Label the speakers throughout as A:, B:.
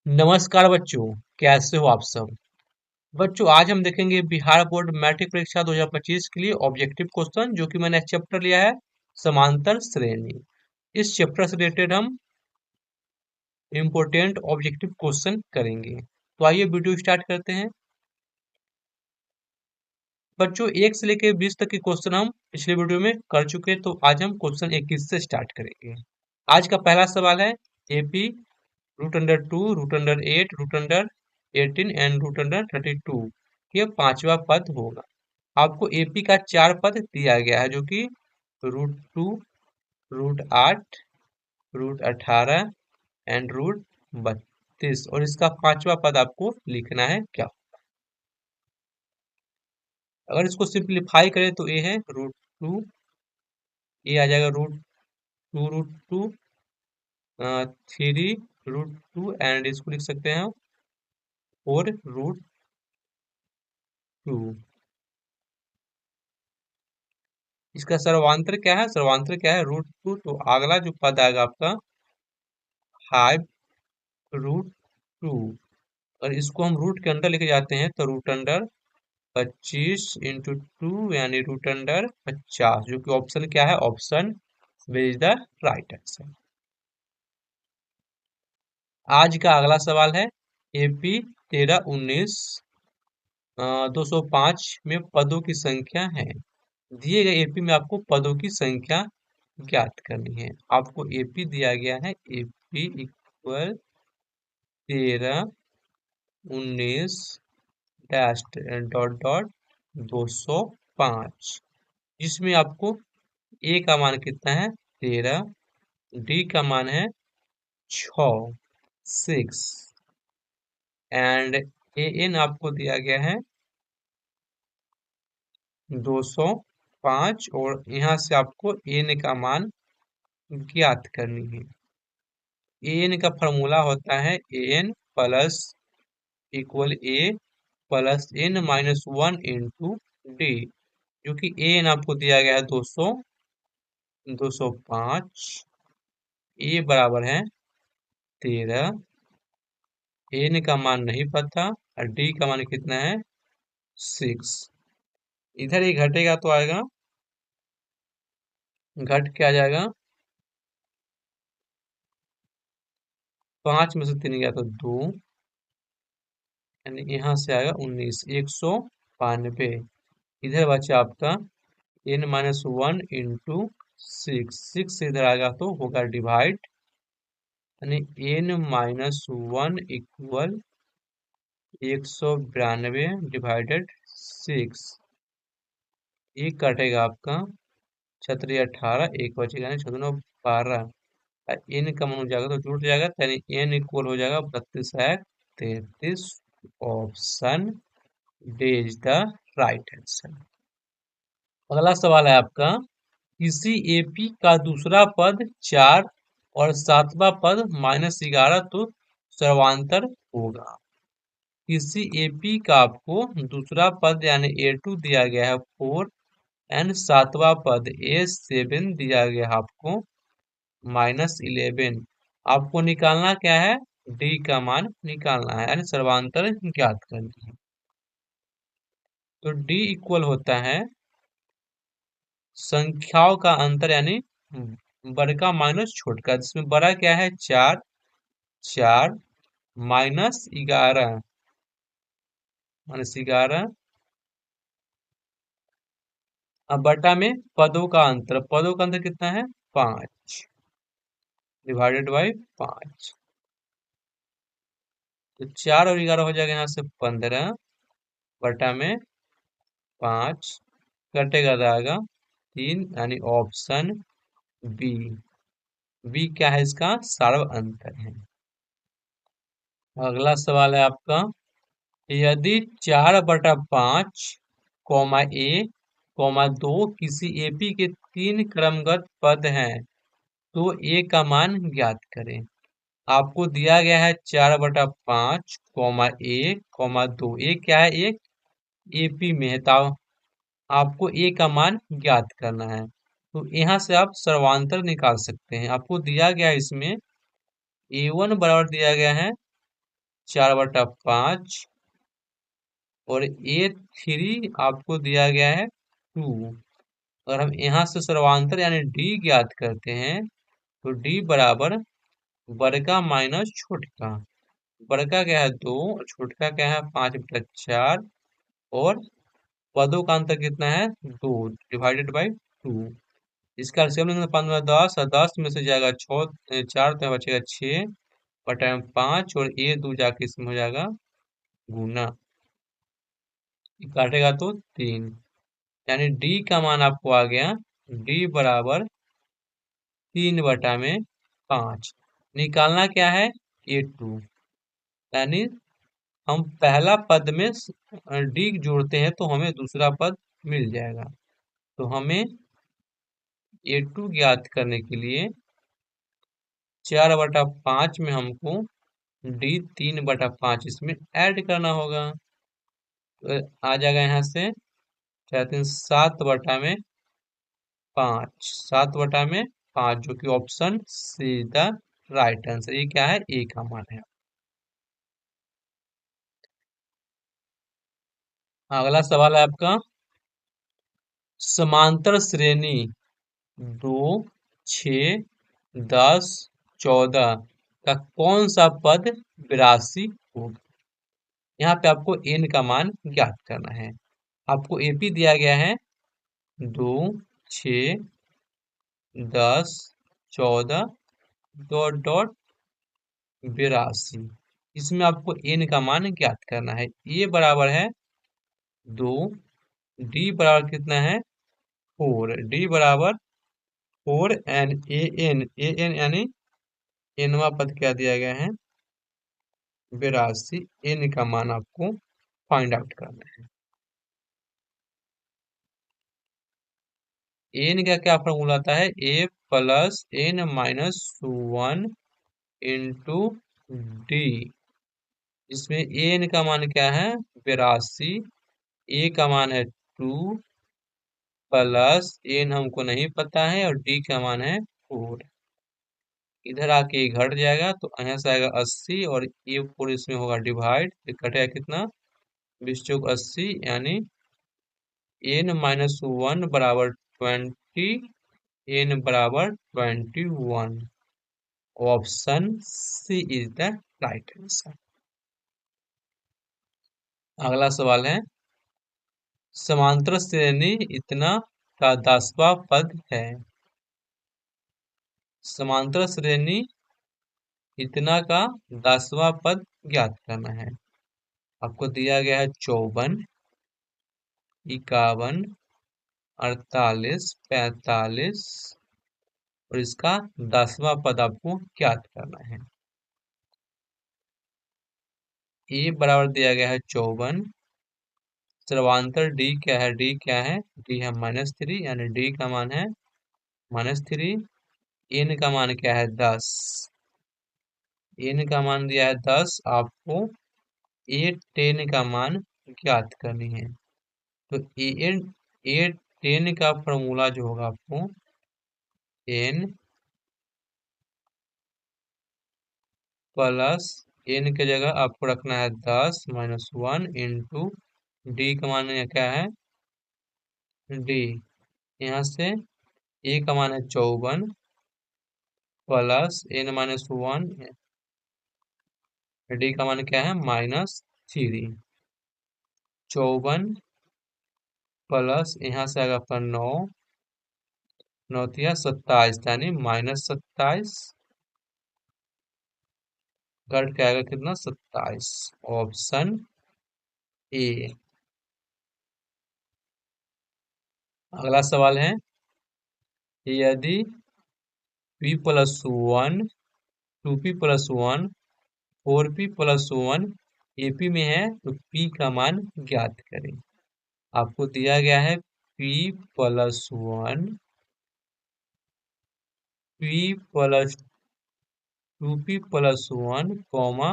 A: नमस्कार बच्चों, कैसे हो आप सब। बच्चों आज हम देखेंगे बिहार बोर्ड मैट्रिक परीक्षा 2025 के लिए ऑब्जेक्टिव क्वेश्चन जो कि मैंने चैप्टर लिया है समांतर श्रेणी। इस चैप्टर से रिलेटेड हम इम्पोर्टेंट ऑब्जेक्टिव क्वेश्चन करेंगे। तो आइए वीडियो स्टार्ट करते हैं। बच्चों 1 से लेकर 20 तक के क्वेश्चन हम पिछले वीडियो में कर चुके हैं, तो आज हम क्वेश्चन 21 से स्टार्ट करेंगे। आज का पहला सवाल है AP root under 2 root under 8 root under 18 and root under 32 ये पांचवा पद होगा। आपको एपी का 4 पद दिया गया है जो कि root 2 root 8 root 18 and root 32 और इसका पांचवा पद आपको लिखना है क्या। अगर इसको सिंप्लीफाई करें तो ये है रूट 2, ये आ जाएगा रूट 2 3 रूट 2 एंड इसको लिख सकते हैं 4 रूट 2। इसका सर्वांतर क्या है? सर्वांतर क्या है? रूट 2। तो अगला जो पद आएगा आपका 5 रूट 2 और इसको हम रूट के अंदर लेके जाते हैं तो रूट अंडर 25 × 2 यानी रूट अंडर 50 जो कि ऑप्शन क्या है? Option B is the right answer. आज का अगला सवाल है एपी 1319 205 में पदों की संख्या है। दिए गए एपी में आपको पदों की संख्या ज्ञात करनी है। आपको एपी दिया गया है AP equal 1319 dash dot dot 205 जिसमें आपको ए का मान कितना है 13, डी का मान है 6 एंड ए एन आपको दिया गया है 205 और यहाँ से आपको एन का मान ज्ञात करनी है। एन का फॉर्मूला होता है एन प्लस इक्वल ए प्लस एन माइनस 1 × डी जो कि एन आपको दिया गया है 205, ए बराबर है 13, एन का मान नहीं पता और डी का मान कितना है 6। इधर ही घटेगा तो आएगा, घट के आ जाएगा 5 में से 3 गया तो 2 यानी यहाँ से आएगा 19, 192। इधर बचा आपका n माइनस 1 × 6, 6 से इधर आएगा तो होगा डिवाइड यानी n माइनस 1 इक्वल 192 डिवाइडेड 6। ये कटेगा आपका 6×3 = 18, एक बचेगा यानी 6×9 = 12। n का मान हो जाएगा तो जुड़ जाएगा यानी n इक्वल हो जाएगा 32×33। Option D is the right answer. अगला सवाल है आपका किसी एपी का दूसरा पद 4 और सातवां पद -11 तो सर्वांतर होगा। किसी एपी का आपको दूसरा पद यानी A2 दिया गया है 4 एंड सातवां पद A7 दिया गया है आपको -11। आपको निकालना क्या है? डी का मान निकालना है यानी सर्वांतर ज्ञात करनी है। तो डी इक्वल होता है संख्याओं का अंतर यानी बड़का माइनस छोटका, जिसमें बड़ा क्या है 4, 4 -11 -11 अब बटा में पदों का अंतर, पदों का अंतर कितना है 5 डिवाइडेड बाई 5। तो 4 और 11 हो जाएगा यहाँ से 15 बटा में 5 कटेगा जाएगा 3 यानी ऑप्शन बी। बी क्या है? इसका सार्व अंतर है। अगला सवाल है आपका यदि 4/5 कॉमा ए कॉमा 2 किसी एपी के 3 क्रमगत पद हैं तो ए का मान ज्ञात करें। आपको दिया गया है 4/5 कॉमा ए कॉमा 2, ए क्या है? एक एपी में है तो आपको ए का मान ज्ञात करना है। तो यहाँ से आप सर्वांतर निकाल सकते हैं। आपको दिया गया है इसमें A1 बराबर दिया गया है 4/5 और A3 आपको दिया गया है 2। अगर हम यहाँ से सर्वांतर यानी D ज्ञात करते हैं तो D बराबर बड़का माइनस छोटका। बड़का क्या है 2 और छोटका क्या है 5/4 और पदों का अंतर कितना है 2 डिवाइडेड बाई 2। इसका एलसीएम लेंगे तो 5 में 10 और 10 में से जाएगा 4 तो यहाँ बचेगा 6 बटा में 5 और ये 2 जाके इसमें हो जाएगा गुना। ये काटेगा तो 3 यानी डी का मान आपको आ गया डी बराबर 3/5। निकालना क्या है A2 यानी हम पहला पद में डी जोड़ते हैं तो हमें दूसरा पद मिल जाएगा। तो हमें A2 ज्ञात करने के लिए 4/5 में हमको डी 3/5 इसमें ऐड करना होगा। तो आ जाएगा यहाँ से 7/5 जो कि option see the right answer. ये क्या है ए का मान है। अगला सवाल है आपका समांतर श्रेणी 2 6 10 14 का कौन सा पद 82 होगा। यहाँ पे आपको एन का मान ज्ञात करना है। आपको एपी दिया गया है 2 6 10 14 डॉट डॉट 82। इसमें आपको एन का मान ज्ञात करना है। ए बराबर है 2 डी बराबर कितना है 4 डी बराबर 4 एन ए एन यानी एनवा पद क्या दिया गया है 82। एन का मान आपको फाइंड आउट करना है। एन का क्या फॉर्मूला आता है a plus n minus 1 into d. इसमें एन का मान क्या है 82। ए का मान है 2 प्लस एन हमको नहीं पता है और डी का मान है 4। इधर आके घट जाएगा तो यहाँ से आएगा 80 और ये 4 इसमें होगा डिवाइड। कटेगा कितना 20 चौक 80 यानी एन माइनस 1 बराबर 20 एन बराबर 21। Option C is the right answer. अगला सवाल है समांतर श्रेणी इतना का 10वां पद है। समांतर श्रेणी इतना का 10वां पद ज्ञात करना है। आपको दिया गया है 54 51 48 45 और इसका 10वां पद आपको ज्ञात करना है। ए बराबर दिया गया है 54। सर्वांतर डी क्या है डी है -3 यानी डी का मान है -3। एन का मान क्या है 10। एन का मान दिया है 10। आपको ए 10 का मान ज्ञात करनी है। तो ए 10 का फॉर्मूला जो होगा आपको एन प्लस एन के जगह आपको रखना है 10 माइनस 1 इंटू डी का मान क्या है डी। यहाँ से ए का मान है 54 प्लस एन माइनस 1 डी का मान क्या है -3। 54 प्लस यहाँ से आएगा आपका 9 9 27 यानी -27 घट के आएगा कितना 27। Option A. अगला सवाल है यदि p plus 1 2p plus 1 4p plus 1 AP में है तो p का मान ज्ञात करें। आपको दिया गया है p plus 1 p plus 2p plus 1 comma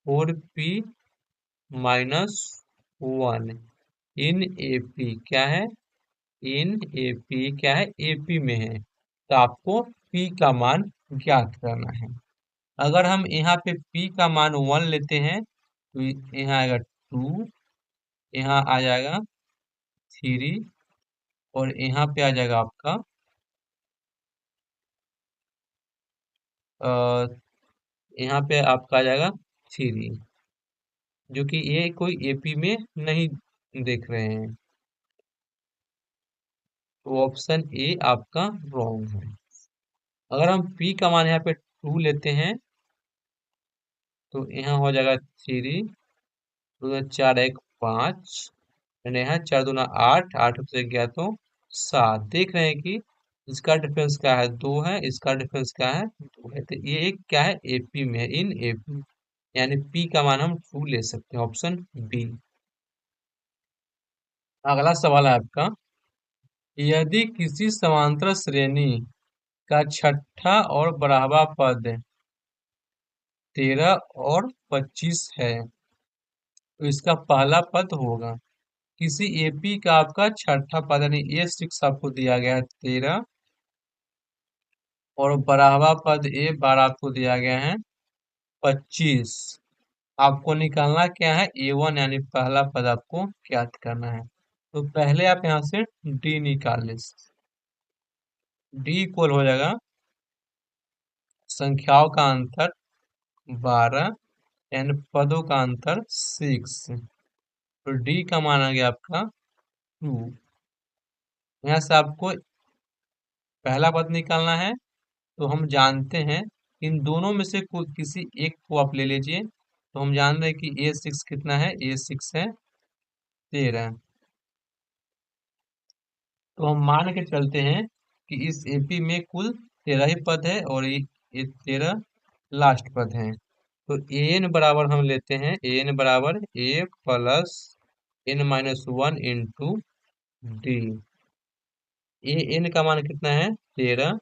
A: 4p minus 1 इन AP क्या है इन AP क्या है AP में है। तो आपको p का मान ज्ञात करना है। अगर हम यहाँ पे p का मान 1 लेते हैं तो यहाँ आएगा 2, यहाँ आ जाएगा 3 और यहाँ पे आ जाएगा आपका अ, यहाँ पे आपका आ जाएगा 3, जो कि ये कोई एपी में नहीं देख रहे हैं, तो ऑप्शन ए आपका रॉन्ग है। अगर हम p का मान यहाँ पे 2 लेते हैं तो यहाँ हो जाएगा 3, 2 4 1 5, और यहाँ 4 दूना 8, 8 से गया तो 7। देख रहे हैं कि इसका डिफरेंस क्या है, 2 है, इसका डिफरेंस क्या है, 2 है। तो ये एक क्या है, एपी में है, इन एपी, यानी p का मान हम 2 ले सकते हैं, ऑप्शन बी। अगला सवाल है आपका, यदि किसी समांतर श्रेणी का छठा और 12वां पद 13 और 25 है तो इसका पहला पद होगा। किसी एपी का आपका छठा पद यानी A6 आपको दिया गया है 13 और 12वां पद A12 आपको दिया गया है 25। आपको निकालना क्या है, A1 यानी पहला पद आपको ज्ञात करना है। तो पहले आप यहाँ से D निकाल ले। D इक्वल हो जाएगा संख्याओं का अंतर 12 एंड पदों का अंतर 6। तो D का मान आ गया आपका 2। यहाँ से आपको पहला पद निकालना है, तो हम जानते हैं इन दोनों में से कोई किसी एक को आप ले लीजिए। तो हम जान रहे हैं कि A6 कितना है, A6 है 13। तो हम मान के चलते हैं कि इस एपी में कुल 13 ही पद है और ये 13 लास्ट पद हैं। तो एन बराबर हम लेते हैं, एन बराबर ए plus n-1 into D. A N का मान कितना है 13,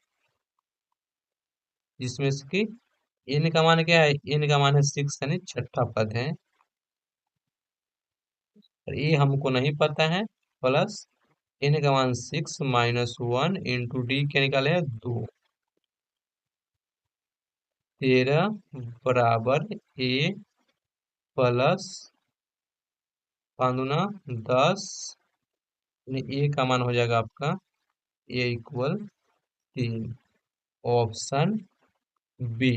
A: जिसमें से कि एन का मान क्या है, एन का मान है 6 यानी छठा पद है, और ये हमको नहीं पता है। प्लस एन का मान 6-1 इंटू डी क्या निकाले हैं 2। 13 बराबर ए प्लस 5×10, ए का मान हो जाएगा आपका ए इक्वल 3, ऑप्शन बी।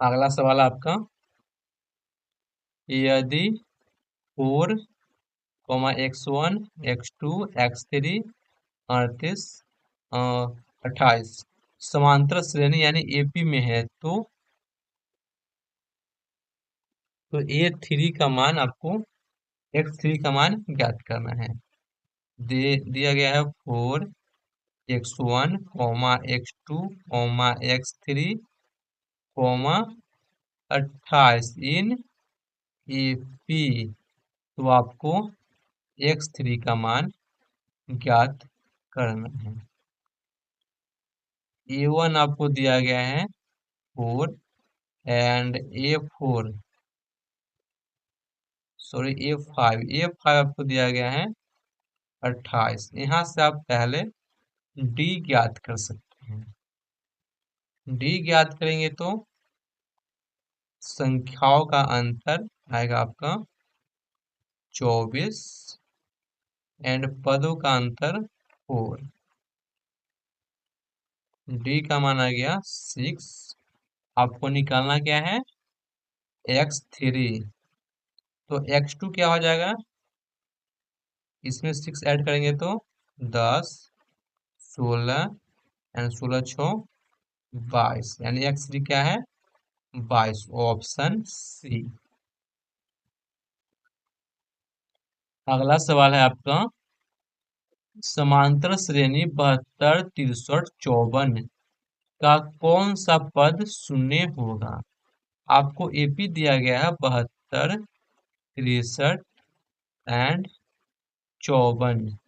A: अगला सवाल आपका, यदि 4, x1 x2 x3 38 28 समांतर श्रेणी यानी एपी में है तो A3 का मान आपको x3 का मान ज्ञात करना है। दिया गया है 4, x1 x2 x3 28 in AP. तो आपको x3 का मान ज्ञात करना है। A1 आपको दिया गया है 4 एंड A4 सॉरी A5 आपको दिया गया है 28। यहाँ से आप पहले D ज्ञात कर सकते हैं। D ज्ञात करेंगे तो संख्याओं का अंतर आएगा आपका 24 एंड पदों का अंतर 4। D का मान आ गया 6। आपको निकालना क्या है, x3। तो x2 क्या हो जाएगा, इसमें 6 ऐड करेंगे तो 10, 16 एंड 16 6 22 यानी x3 क्या है 22, ऑप्शन सी। अगला सवाल है आपका, समांतर श्रेणी 72 63 54 का कौन सा पद शून्य होगा। आपको एपी दिया गया है 72 63 एंड 54,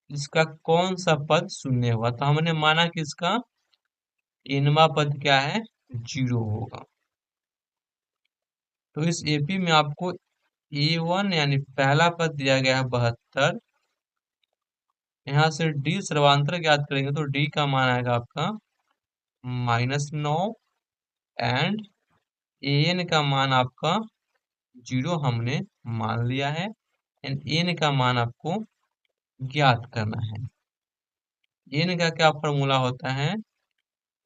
A: इसका कौन सा पद शून्य होगा। तो हमने माना कि इसका इनवा पद क्या है 0 होगा। तो इस एपी में आपको A1 यानी पहला पद दिया गया है 72। यहाँ से D सर्वांतर ज्ञात करेंगे तो D का मान आएगा आपका -9 एंड an का मान आपका 0 हमने मान लिया है एंड n का मान आपको ज्ञात करना है। n का क्या फॉर्मूला होता है?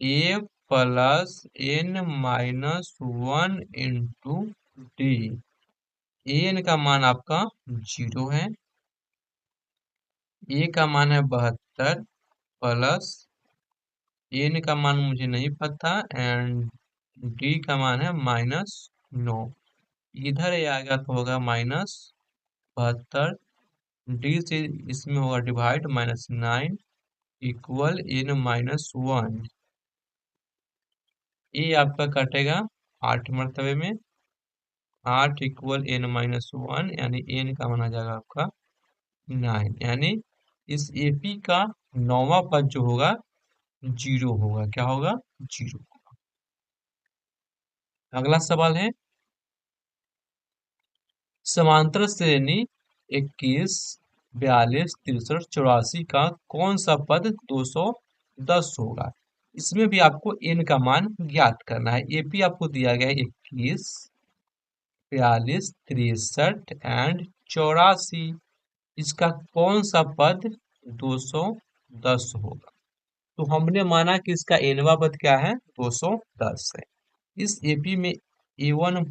A: a plus n minus 1 into D. an का मान आपका 0 है, a का मान है 72 प्लस n का मान मुझे नहीं पता एंड d का मान है -9। इधर ये आएगा तो होगा -72, d से इसमें होगा डिवाइड -9 इक्वल n-1। ये आपका कटेगा 8 मरतबे में, 8 इक्वल n-1 यानी n का मान आ जाएगा आपका 9, यानी इस AP का 9वां पद जो होगा 0 होगा। क्या होगा? 0। अगला सवाल है समांतर श्रेणी 21, 42, 63, 84 का कौन सा पद 210 होगा? इसमें भी आपको n का मान ज्ञात करना है। AP आपको दिया गया है 21, 42, 63 एंड 84। इसका कौन सा पद 210 होगा? तो हमने माना कि इसका nवां पद क्या है? 210 है। इस AP में A1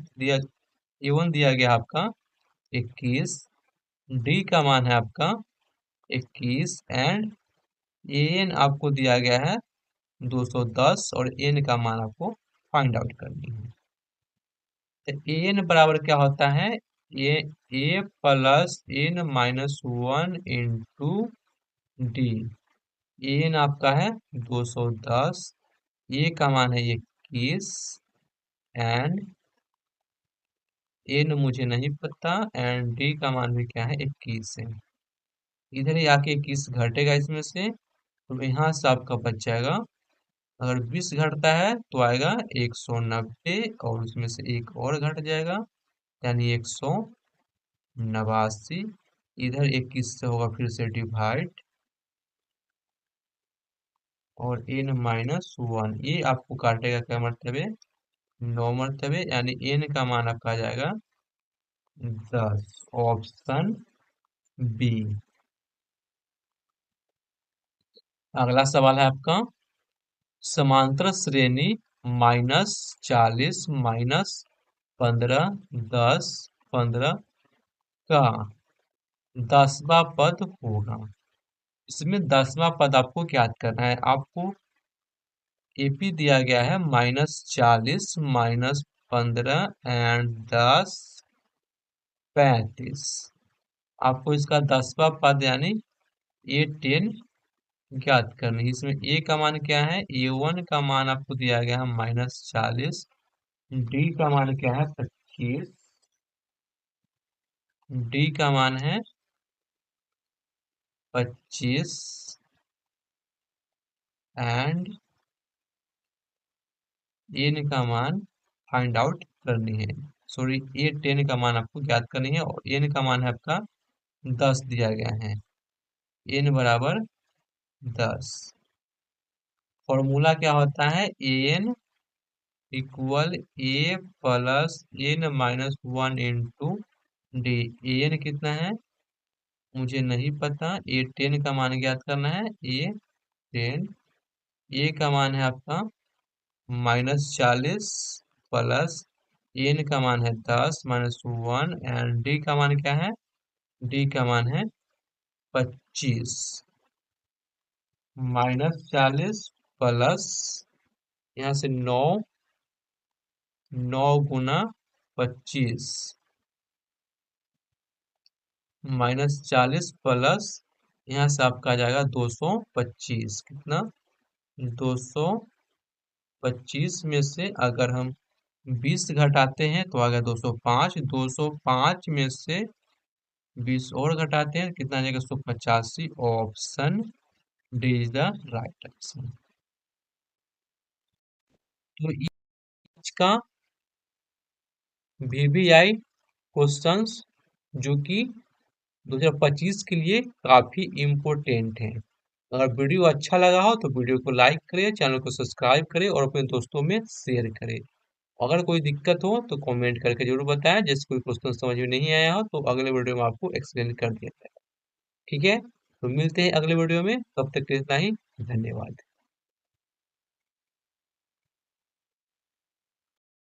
A: दिया गया आपका 21, D का मान है आपका 21 एंड an आपको दिया गया है 210 और n का मान आपको फाइंड आउट करनी है। तो an बराबर क्या होता है? a plus n minus 1 into D. an आपका है 210, a का मान है 21 एंड n मुझे नहीं पता एंड d का मान भी क्या है? 21 है। इधर ही आके 21 घटेगा इसमें से, तो यहाँ से आपका बच जाएगा। अगर 20 घटता है तो आएगा 190 और उसमें से एक और घट जाएगा यानी 189। इधर 21 से होगा फिर से डिवाइड और n-1 ये आपको काटेगा क्या मरतबे? 9 मरतबे, यानी n का मान आपका आ जाएगा 10। Option B. अगला सवाल है आपका समांतर श्रेणी -40, -15, 10, 15 का 10वां पद होगा। इसमें 10वां पद आपको ज्ञात करना है। आपको AP दिया गया है -40, -15 एंड 10, 35। आपको इसका 10वां पद यानी A10 ज्ञात करनी है। इसमें A का मान क्या है? A1 का मान आपको दिया गया है -40, D का मान क्या है? 25, D का मान है 25 एंड n का मान फाइंड आउट करनी है। सॉरी, A10 का मान आपको ज्ञात करनी है और n का मान है आपका 10 दिया गया है। n बराबर 10। फॉर्मूला क्या होता है? an equal a plus n-1 into D. an कितना है मुझे नहीं पता। A10 का मान ज्ञात करना है। A10, a का मान है आपका -40 प्लस n का मान है 10 -1 एंड d का मान क्या है? d का मान है 25। -40 प्लस यहाँ से 9, 9 गुना 25 -40 प्लस यहाँ से आपका आ जाएगा 225। कितना? 225 में से अगर हम 20 घटाते हैं तो आ गया 205। 205 में से 20 और घटाते हैं कितना आ जाएगा? 185। Option D is the right answer. तो इसका VBI क्वेश्चंस जो कि 2025 के लिए काफी इम्पोर्टेंट हैं। अगर वीडियो अच्छा लगा हो तो वीडियो को लाइक करें, चैनल को सब्सक्राइब करें और अपने दोस्तों में शेयर करें। अगर कोई दिक्कत हो तो कमेंट करके जरूर बताएं, जैसे कोई क्वेश्चन समझ में नहीं आया हो तो अगले वीडियो में आपको एक्सप्लेन कर दिया जाएगा। ठीक है, तो मिलते हैं अगले वीडियो में, तब तक के लिए इतना ही। धन्यवाद।